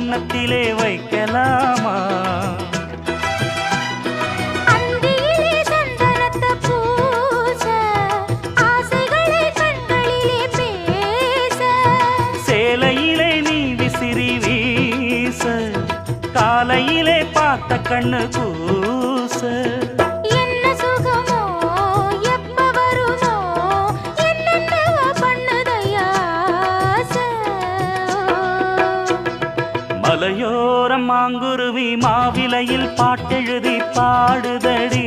கன்னத்திலே வைக்கலாமா? சேலையிலே நீ விசிறி வீச, காலையிலே பார்த்த கண்ணு கூச. என்ன சுகமோ எப்ப வருமோ என்னென்னவோ பண்ணுதையா ஆசை. மலையோரம் மாங்குருவி மாவிலையில் பாட்டெழுதி பாடுதடி.